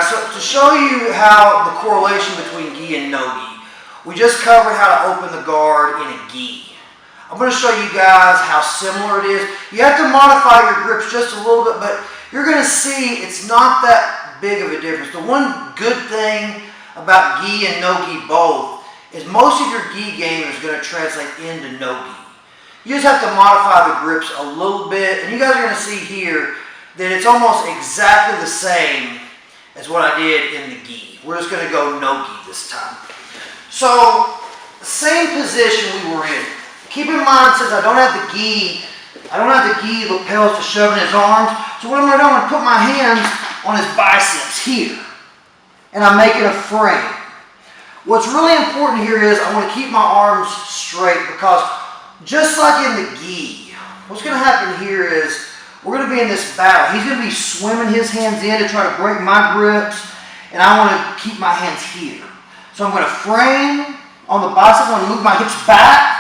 So to show you how the correlation between gi and no-gi, we just covered how to open the guard in a gi. I'm going to show you guys how similar it is. You have to modify your grips just a little bit, but you're going to see it's not that big of a difference. The one good thing about gi and no-gi both is most of your gi game is going to translate into no-gi. You just have to modify the grips a little bit, and you guys are going to see here that it's almost exactly the same as what I did in the gi. We're just going to go no-gi this time. So, same position we were in. Keep in mind, since I don't have the gi lapels to shove in his arms, so what I'm going to do, I'm going to put my hands on his biceps here, and I'm making a frame. What's really important here is I want to keep my arms straight, because just like in the gi, what's going to happen here is we're going to be in this battle. He's going to be swimming his hands in to try to break my grips, and I want to keep my hands here. So I'm going to frame on the biceps. I'm going to move my hips back,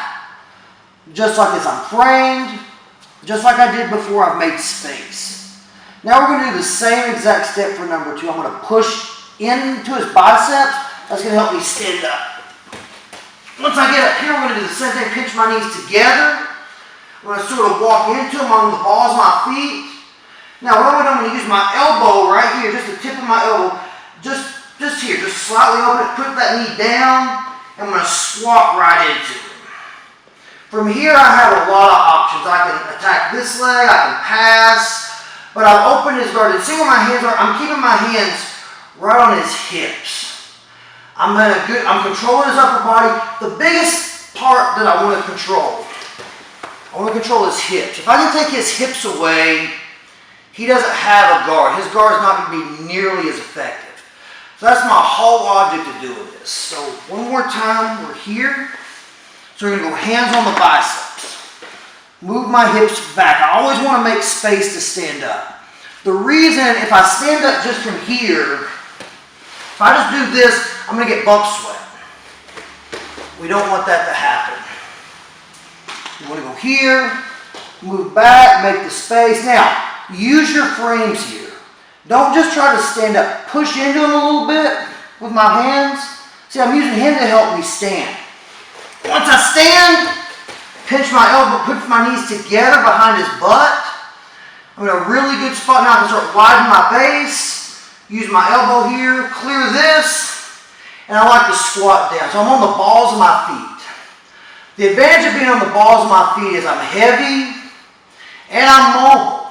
just like this. I'm framed, just like I did before. I've made space. Now we're going to do the same exact step for number 2. I'm going to push into his biceps. That's going to help me stand up. Once I get up here, we're going to do the same thing. Pinch my knees together. I'm going to sort of walk into them on the balls of my feet. Now what I'm going to use my elbow right here, just the tip of my elbow, just here, just slightly open it, put that knee down, and I'm going to squat right into it. From here I have a lot of options. I can attack this leg, I can pass, but I've opened his guard. And see where my hands are? I'm keeping my hands right on his hips. I'm controlling his upper body. The biggest part that I want to control his hips. If I can take his hips away, he doesn't have a guard. His guard is not going to be nearly as effective. So that's my whole object of doing this. So one more time, we're here. So we're going to go hands on the biceps. Move my hips back. I always want to make space to stand up. The reason, if I stand up just from here, if I just do this, I'm going to get bump sweat. We don't want that to happen. You want to go here, move back, make the space. Now, use your frames here. Don't just try to stand up. Push into him a little bit with my hands. See, I'm using him to help me stand. Once I stand, pinch my elbow, put my knees together behind his butt. I'm in a really good spot now. I can start widening my base. Use my elbow here, clear this, and I like to squat down. So I'm on the balls of my feet. The advantage of being on the balls of my feet is I'm heavy and I'm mobile.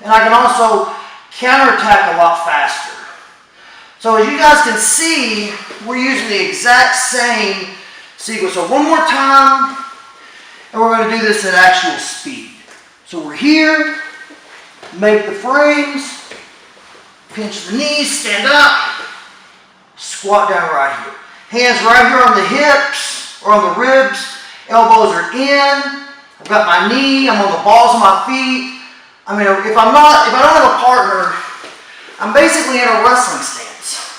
And I can also counterattack a lot faster. So as you guys can see, we're using the exact same sequence. So one more time, and we're going to do this at actual speed. So we're here, make the frames, pinch the knees, stand up, squat down right here. Hands right here on the hips or on the ribs. Elbows are in. I've got my knee. I'm on the balls of my feet. I mean, if I don't have a partner, I'm basically in a wrestling stance.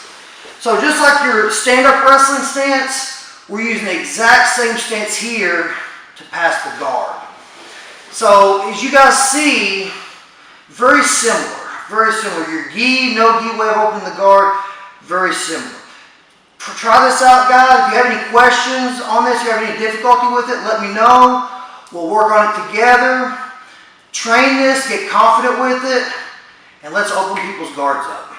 So just like your stand-up wrestling stance, we're using the exact same stance here to pass the guard. So as you guys see, very similar. Very similar. Your gi, no-gi way of opening the guard, very similar. Try this out, guys. If you have any questions on this, if you have any difficulty with it, let me know. We'll work on it together. Train this, get confident with it, and let's open people's guards up.